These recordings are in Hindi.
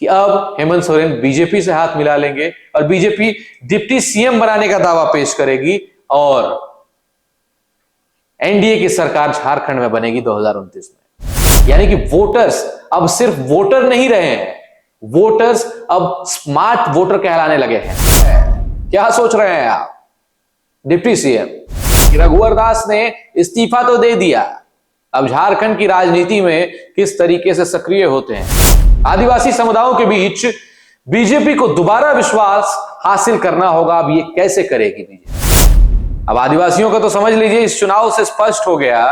कि अब हेमंत सोरेन बीजेपी से हाथ मिला लेंगे और बीजेपी डिप्टी सीएम बनाने का दावा पेश करेगी और एनडीए की सरकार झारखंड में बनेगी 2029 में। यानी कि वोटर्स अब सिर्फ वोटर नहीं रहे हैं, वोटर्स अब स्मार्ट वोटर कहलाने लगे हैं। क्या सोच रहे हैं आप? डिप्टी सीएम रघुवर दास ने इस्तीफा तो दे दिया, अब झारखंड की राजनीति में किस तरीके से सक्रिय होते हैं। आदिवासी समुदायों के बीच बीजेपी को दोबारा विश्वास हासिल करना होगा। अब ये कैसे करेगी बीजेपी? अब आदिवासियों का तो समझ लीजिए, इस चुनाव से स्पष्ट हो गया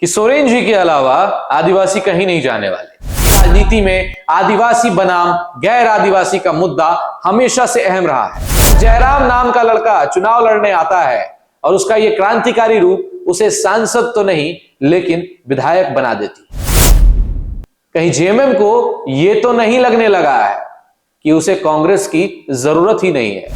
कि सोरेन जी के अलावा आदिवासी कहीं नहीं जाने वाले। राजनीति में आदिवासी बनाम गैर आदिवासी का मुद्दा हमेशा से अहम रहा है। जयराम नाम का लड़का चुनाव लड़ने आता है और उसका यह क्रांतिकारी रूप उसे सांसद तो नहीं लेकिन विधायक बना देती है। कहीं जेएमएम को यह तो नहीं लगने लगा है कि उसे कांग्रेस की जरूरत ही नहीं है,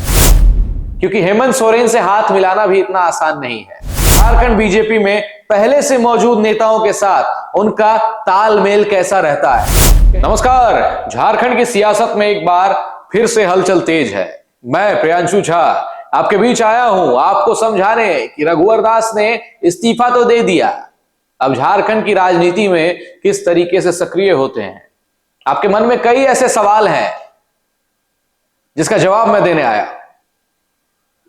क्योंकि हेमंत सोरेन से हाथ मिलाना भी इतना आसान नहीं है। झारखंड बीजेपी में पहले से मौजूद नेताओं के साथ उनका तालमेल कैसा रहता है? नमस्कार, झारखंड की सियासत में एक बार फिर से हलचल तेज है। मैं प्रियांशु झा आपके बीच आया हूं आपको समझाने कि रघुवर दास ने इस्तीफा तो दे दिया, अब झारखंड की राजनीति में किस तरीके से सक्रिय होते हैं। आपके मन में कई ऐसे सवाल हैं जिसका जवाब मैं देने आया।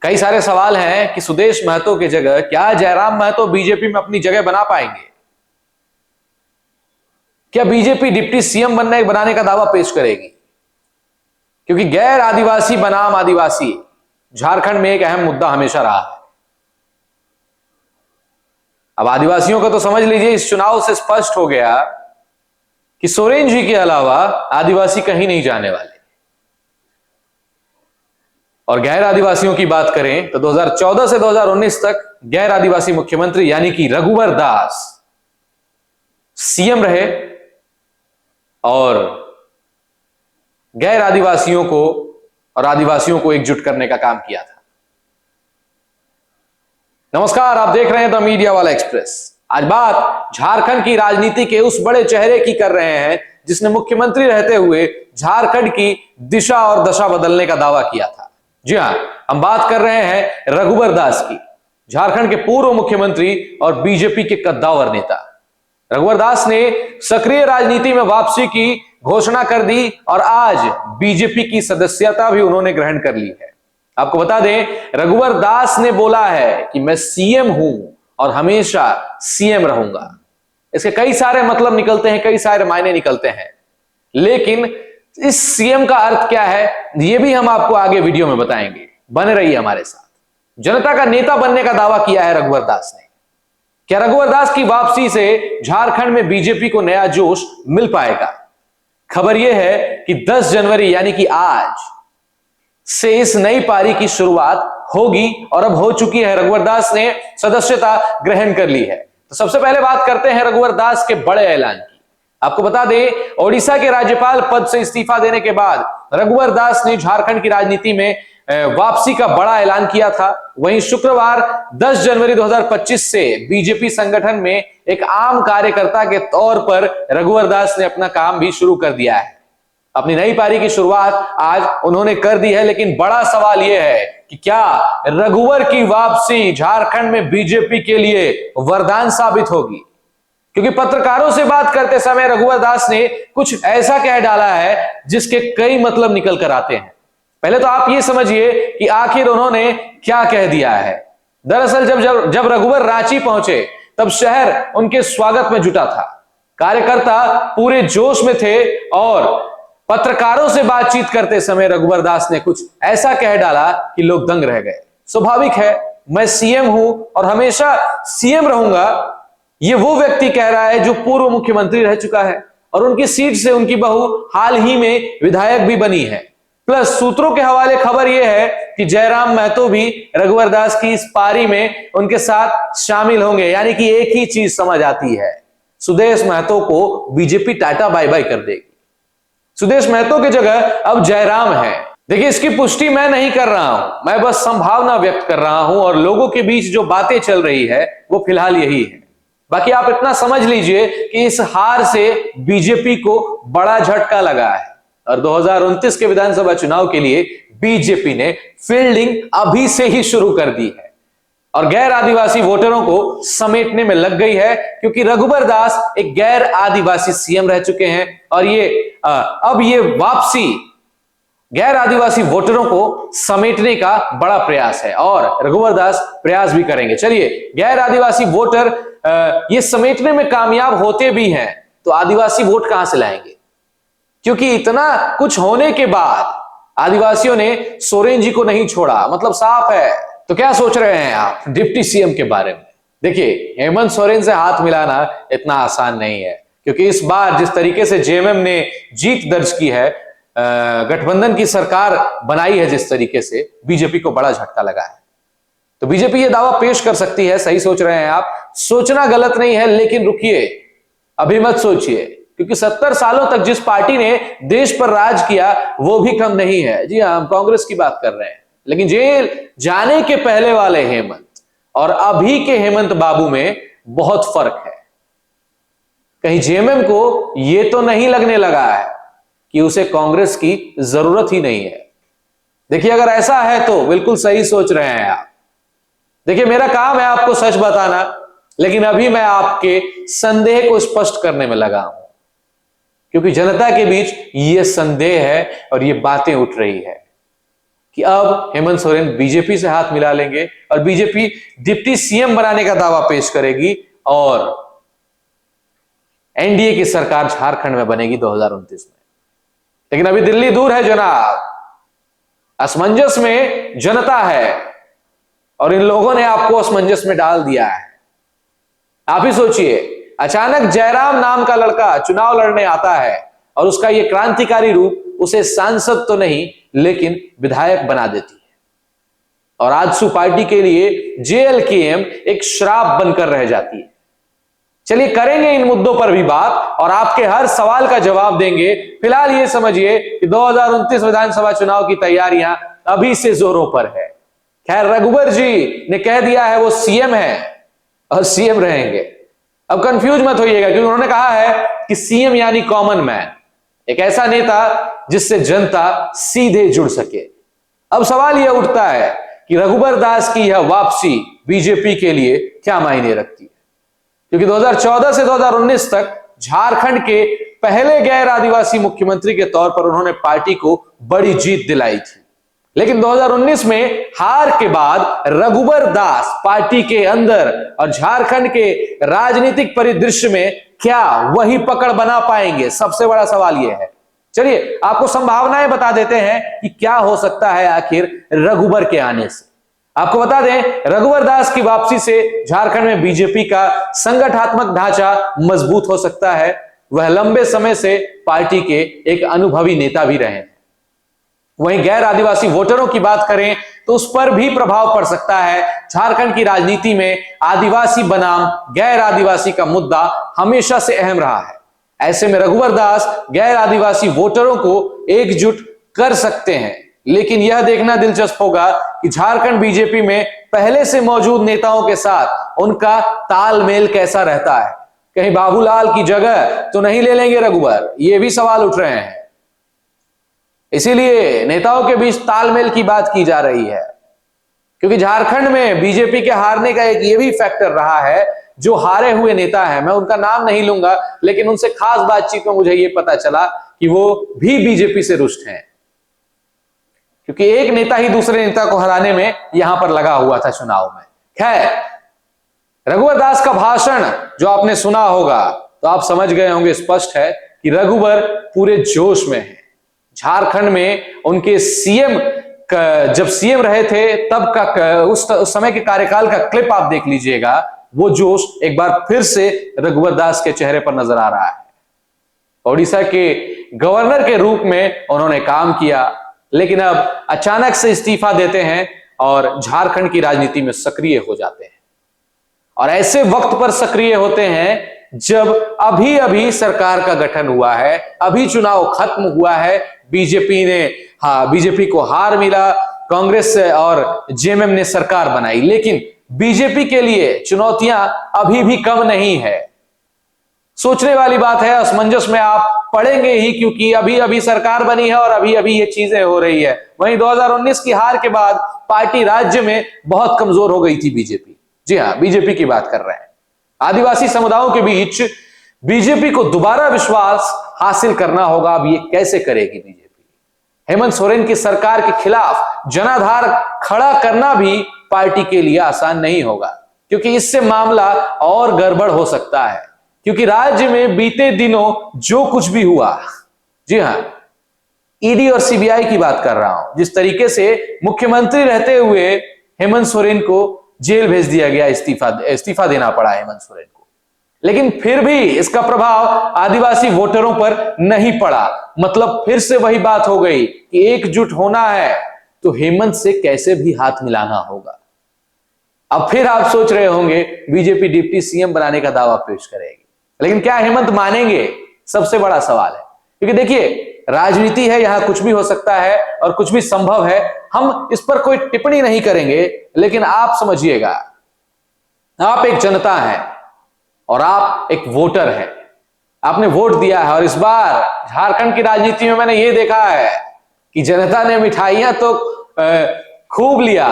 कई सारे सवाल हैं कि सुदेश महतो की जगह क्या जयराम महतो बीजेपी में अपनी जगह बना पाएंगे? क्या बीजेपी डिप्टी सीएम बनाने का दावा पेश करेगी? क्योंकि गैर आदिवासी बनाम आदिवासी झारखंड में एक अहम मुद्दा हमेशा रहा है। अब आदिवासियों का तो समझ लीजिए, इस चुनाव से स्पष्ट हो गया कि सोरेन जी के अलावा आदिवासी कहीं नहीं जाने वाले। और गैर आदिवासियों की बात करें तो 2014 से 2019 तक गैर आदिवासी मुख्यमंत्री यानी कि रघुवर दास सीएम रहे और गैर आदिवासियों को और आदिवासियों को एकजुट करने का काम किया था। नमस्कार, आप देख रहे हैं द मीडिया वाला एक्सप्रेस। आज बात झारखंड की राजनीति के उस बड़े चेहरे की कर रहे हैं जिसने मुख्यमंत्री रहते हुए झारखंड की दिशा और दशा बदलने का दावा किया था। जी हां, हम बात कर रहे हैं रघुवर दास की, झारखंड के पूर्व मुख्यमंत्री और बीजेपी के कद्दावर नेता। रघुवर दास ने सक्रिय राजनीति में वापसी की घोषणा कर दी और आज बीजेपी की सदस्यता भी उन्होंने ग्रहण कर ली है। आपको बता दें, रघुवर दास ने बोला है कि मैं सीएम हूं और हमेशा सीएम रहूंगा। इसके कई सारे मतलब निकलते हैं, कई सारे मायने निकलते हैं, लेकिन इस सीएम का अर्थ क्या है यह भी हम आपको आगे वीडियो में बताएंगे। बने रहिए हमारे साथ। जनता का नेता बनने का दावा किया है रघुवर दास ने। क्या रघुवर दास की वापसी से झारखंड में बीजेपी को नया जोश मिल पाएगा? खबर यह है कि 10 जनवरी यानी कि आज से इस नई पारी की शुरुआत होगी और अब हो चुकी है। रघुवर दास ने सदस्यता ग्रहण कर ली है। तो सबसे पहले बात करते हैं रघुवर दास के बड़े ऐलान की। आपको बता दें, ओडिशा के राज्यपाल पद से इस्तीफा देने के बाद रघुवर दास ने झारखंड की राजनीति में वापसी का बड़ा ऐलान किया था। वहीं शुक्रवार 10 जनवरी 2025 से बीजेपी संगठन में एक आम कार्यकर्ता के तौर पर रघुवर दास ने अपना काम भी शुरू कर दिया है। अपनी नई पारी की शुरुआत आज उन्होंने कर दी है, लेकिन बड़ा सवाल यह है कि क्या रघुवर की वापसी झारखंड में बीजेपी के लिए वरदान साबित होगी? क्योंकि पत्रकारों से बात करते समय रघुवर दास ने कुछ ऐसा कह डाला है जिसके कई मतलब निकल कर आते हैं। पहले तो आप ये समझिए कि आखिर उन्होंने क्या कह दिया है। दरअसल जब रघुवर रांची पहुंचे तब शहर उनके स्वागत में जुटा था। कार्यकर्ता पूरे जोश में थे और पत्रकारों से बातचीत करते समय रघुवर दास ने कुछ ऐसा कह डाला कि लोग दंग रह गए। स्वाभाविक है, मैं सीएम हूं और हमेशा सीएम रहूंगा, ये वो व्यक्ति कह रहा है जो पूर्व मुख्यमंत्री रह चुका है और उनकी सीट से उनकी बहू हाल ही में विधायक भी बनी है। प्लस सूत्रों के हवाले खबर यह है कि जयराम महतो भी रघुवर दास की इस पारी में उनके साथ शामिल होंगे। यानी कि एक ही चीज समझ आती है, सुदेश महतो को बीजेपी टाटा बाय बाय कर देगी। सुदेश महतो की जगह अब जयराम है। देखिए, इसकी पुष्टि मैं नहीं कर रहा हूं, मैं बस संभावना व्यक्त कर रहा हूं और लोगों के बीच जो बातें चल रही है वो फिलहाल यही है। बाकी आप इतना समझ लीजिए कि इस हार से बीजेपी को बड़ा झटका लगा है। और 2029 के विधानसभा चुनाव के लिए बीजेपी ने फील्डिंग अभी से ही शुरू कर दी है और गैर आदिवासी वोटरों को समेटने में लग गई है, क्योंकि रघुबर दास एक गैर आदिवासी सीएम रह चुके हैं और अब ये वापसी गैर आदिवासी वोटरों को समेटने का बड़ा प्रयास है और रघुबर दास प्रयास भी करेंगे। चलिए, गैर आदिवासी वोटर ये समेटने में कामयाब होते भी हैं तो आदिवासी वोट कहां से लाएंगे? क्योंकि इतना कुछ होने के बाद आदिवासियों ने सोरेन जी को नहीं छोड़ा, मतलब साफ है। तो क्या सोच रहे हैं आप डिप्टी सीएम के बारे में? देखिए, हेमंत सोरेन से हाथ मिलाना इतना आसान नहीं है, क्योंकि इस बार जिस तरीके से जेएमएम ने जीत दर्ज की है, गठबंधन की सरकार बनाई है, जिस तरीके से बीजेपी को बड़ा झटका लगा है। तो बीजेपी ये दावा पेश कर सकती है, सही सोच रहे हैं आप, सोचना गलत नहीं है, लेकिन रुकिए, अभी मत सोचिए, क्योंकि 70 सालों तक जिस पार्टी ने देश पर राज किया वो भी कम नहीं है। जी हां, हम कांग्रेस की बात कर रहे हैं, लेकिन जेल जाने के पहले वाले हेमंत और अभी के हेमंत बाबू में बहुत फर्क है। कहीं जेएमएम को यह तो नहीं लगने लगा है कि उसे कांग्रेस की जरूरत ही नहीं है। देखिए, अगर ऐसा है तो बिल्कुल सही सोच रहे हैं आप। देखिए, मेरा काम है आपको सच बताना, लेकिन अभी मैं आपके संदेह को स्पष्ट करने में लगा हूं, क्योंकि जनता के बीच यह संदेह है और ये बातें उठ रही है कि अब हेमंत सोरेन बीजेपी से हाथ मिला लेंगे और बीजेपी डिप्टी सीएम बनाने का दावा पेश करेगी और एनडीए की सरकार झारखंड में बनेगी 2029 में। लेकिन अभी दिल्ली दूर है जनाब, असमंजस में जनता है और इन लोगों ने आपको असमंजस में डाल दिया है। आप ही सोचिए, अचानक जयराम नाम का लड़का चुनाव लड़ने आता है और उसका यह क्रांतिकारी रूप उसे सांसद तो नहीं लेकिन विधायक बना देती है और आजसू पार्टी के लिए जेएलकेएम एक श्राप बनकर रह जाती है। चलिए, करेंगे इन मुद्दों पर भी बात और आपके हर सवाल का जवाब देंगे। फिलहाल ये समझिए कि 2029 विधानसभा चुनाव की तैयारियां अभी से जोरों पर है। खैर, रघुबर जी ने कह दिया है वो सीएम है और सीएम रहेंगे। अब कंफ्यूज मत होइएगा, क्योंकि उन्होंने कहा है कि सीएम यानी कॉमन मैन, एक ऐसा नेता जिससे जनता सीधे जुड़ सके। अब सवाल यह उठता है कि रघुबर दास की यह वापसी बीजेपी के लिए क्या मायने रखती है, क्योंकि 2014 से 2019 तक झारखंड के पहले गैर आदिवासी मुख्यमंत्री के तौर पर उन्होंने पार्टी को बड़ी जीत दिलाई थी। लेकिन 2019 में हार के बाद रघुबर दास पार्टी के अंदर और झारखंड के राजनीतिक परिदृश्य में क्या वही पकड़ बना पाएंगे? सबसे बड़ा सवाल यह है। चलिए, आपको संभावनाएं बता देते हैं कि क्या हो सकता है आखिर रघुबर के आने से। आपको बता दें, रघुबर दास की वापसी से झारखंड में बीजेपी का संगठनात्मक ढांचा मजबूत हो सकता है। वह लंबे समय से पार्टी के एक अनुभवी नेता भी रहे हैं। वहीं गैर आदिवासी वोटरों की बात करें तो उस पर भी प्रभाव पड़ सकता है। झारखंड की राजनीति में आदिवासी बनाम गैर आदिवासी का मुद्दा हमेशा से अहम रहा है। ऐसे में रघुबर दास गैर आदिवासी वोटरों को एकजुट कर सकते हैं, लेकिन यह देखना दिलचस्प होगा कि झारखंड बीजेपी में पहले से मौजूद नेताओं के साथ उनका तालमेल कैसा रहता है। कहीं बाबूलाल की जगह तो नहीं ले लेंगे रघुबर? ये भी सवाल उठ रहे हैं। इसीलिए नेताओं के बीच तालमेल की बात की जा रही है, क्योंकि झारखंड में बीजेपी के हारने का एक ये भी फैक्टर रहा है। जो हारे हुए नेता हैं, मैं उनका नाम नहीं लूंगा, लेकिन उनसे खास बातचीत में मुझे ये पता चला कि वो भी बीजेपी से रुष्ट हैं, क्योंकि एक नेता ही दूसरे नेता को हराने में यहां पर लगा हुआ था चुनाव में। खैर, रघुबर दास का भाषण जो आपने सुना होगा तो आप समझ गए होंगे, स्पष्ट है कि रघुबर पूरे जोश में है। झारखंड में उनके सीएम जब सीएम रहे थे तब का उस समय के कार्यकाल का क्लिप आप देख लीजिएगा, वो जोश एक बार फिर से रघुबर दास के चेहरे पर नजर आ रहा है। ओडिशा के गवर्नर के रूप में उन्होंने काम किया, लेकिन अब अचानक से इस्तीफा देते हैं और झारखंड की राजनीति में सक्रिय हो जाते हैं। और ऐसे वक्त पर सक्रिय होते हैं जब अभी अभी सरकार का गठन हुआ है, अभी चुनाव खत्म हुआ है, बीजेपी को हार मिला, कांग्रेस और जेएमएम ने सरकार बनाई, लेकिन बीजेपी के लिए चुनौतियां अभी भी कम नहीं है। सोचने वाली बात है, असमंजस में आप पड़ेंगे ही, क्योंकि अभी अभी सरकार बनी है और अभी अभी ये चीजें हो रही है। वहीं 2019 की हार के बाद पार्टी राज्य में बहुत कमजोर हो गई थी बीजेपी। जी हां, बीजेपी की बात कर रहे हैं। आदिवासी समुदायों के बीच बीजेपी को दोबारा विश्वास हासिल करना होगा। अब ये कैसे करेगी बीजेपी? हेमंत सोरेन की सरकार के खिलाफ जनाधार खड़ा करना भी पार्टी के लिए आसान नहीं होगा, क्योंकि इससे मामला और गड़बड़ हो सकता है। क्योंकि राज्य में बीते दिनों जो कुछ भी हुआ, जी हां, ईडी और सीबीआई की बात कर रहा हूं, जिस तरीके से मुख्यमंत्री रहते हुए हेमंत सोरेन को जेल भेज दिया गया, इस्तीफा देना पड़ा हेमंत सोरेन को, लेकिन फिर भी इसका प्रभाव आदिवासी वोटरों पर नहीं पड़ा। मतलब फिर से वही बात हो गई कि एकजुट होना है तो हेमंत से कैसे भी हाथ मिलाना होगा। अब फिर आप सोच रहे होंगे बीजेपी डिप्टी सीएम बनाने का दावा पेश करेगी, लेकिन क्या हेमंत मानेंगे? सबसे बड़ा सवाल है। क्योंकि देखिए, राजनीति है, यहां कुछ भी हो सकता है और कुछ भी संभव है। हम इस पर कोई टिप्पणी नहीं करेंगे, लेकिन आप समझिएगा, आप एक जनता हैं और आप एक वोटर हैं। आपने वोट दिया है और इस बार झारखंड की राजनीति में मैंने ये देखा है कि जनता ने मिठाइयां तो खूब लिया,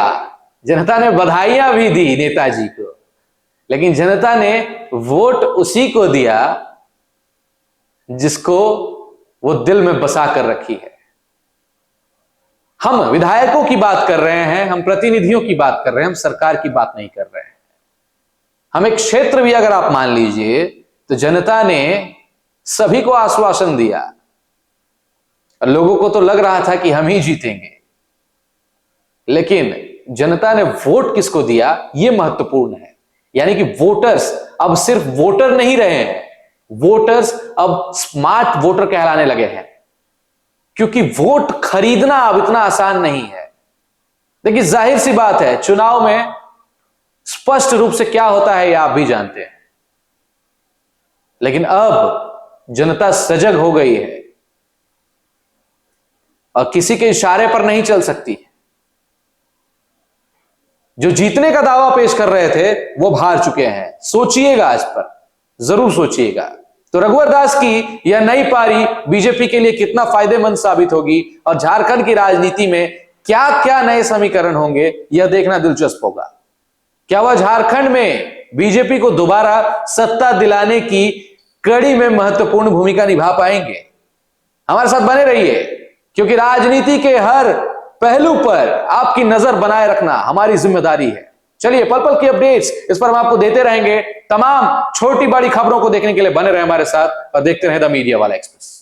जनता ने बधाइयां भी दी नेताजी को, लेकिन जनता ने वोट उसी को दिया जिसको वो दिल में बसा कर रखी है। हम विधायकों की बात कर रहे हैं, हम प्रतिनिधियों की बात कर रहे हैं, हम सरकार की बात नहीं कर रहे हैं। हम एक क्षेत्र भी अगर आप मान लीजिए तो जनता ने सभी को आश्वासन दिया और लोगों को तो लग रहा था कि हम ही जीतेंगे, लेकिन जनता ने वोट किसको दिया यह महत्वपूर्ण है। यानी कि वोटर्स अब सिर्फ वोटर नहीं रहे हैं, वोटर्स अब स्मार्ट वोटर कहलाने लगे हैं, क्योंकि वोट खरीदना अब इतना आसान नहीं है। देखिए, जाहिर सी बात है, चुनाव में स्पष्ट रूप से क्या होता है यह आप भी जानते हैं, लेकिन अब जनता सजग हो गई है और किसी के इशारे पर नहीं चल सकती। जो जीतने का दावा पेश कर रहे थे वो हार चुके हैं। सोचिएगा, इस पर जरूर सोचिएगा। तो रघुवर दास की यह नई पारी बीजेपी के लिए कितना फायदेमंद साबित होगी और झारखंड की राजनीति में क्या क्या नए समीकरण होंगे, यह देखना दिलचस्प होगा। क्या वह झारखंड में बीजेपी को दोबारा सत्ता दिलाने की कड़ी में महत्वपूर्ण भूमिका निभा पाएंगे? हमारे साथ बने रहिए, क्योंकि राजनीति के हर पहलू पर आपकी नजर बनाए रखना हमारी जिम्मेदारी है। चलिए, पल पल की अपडेट्स इस पर हम आपको देते रहेंगे। तमाम छोटी बड़ी खबरों को देखने के लिए बने रहे हमारे साथ और देखते रहे द मीडिया वाला एक्सप्रेस।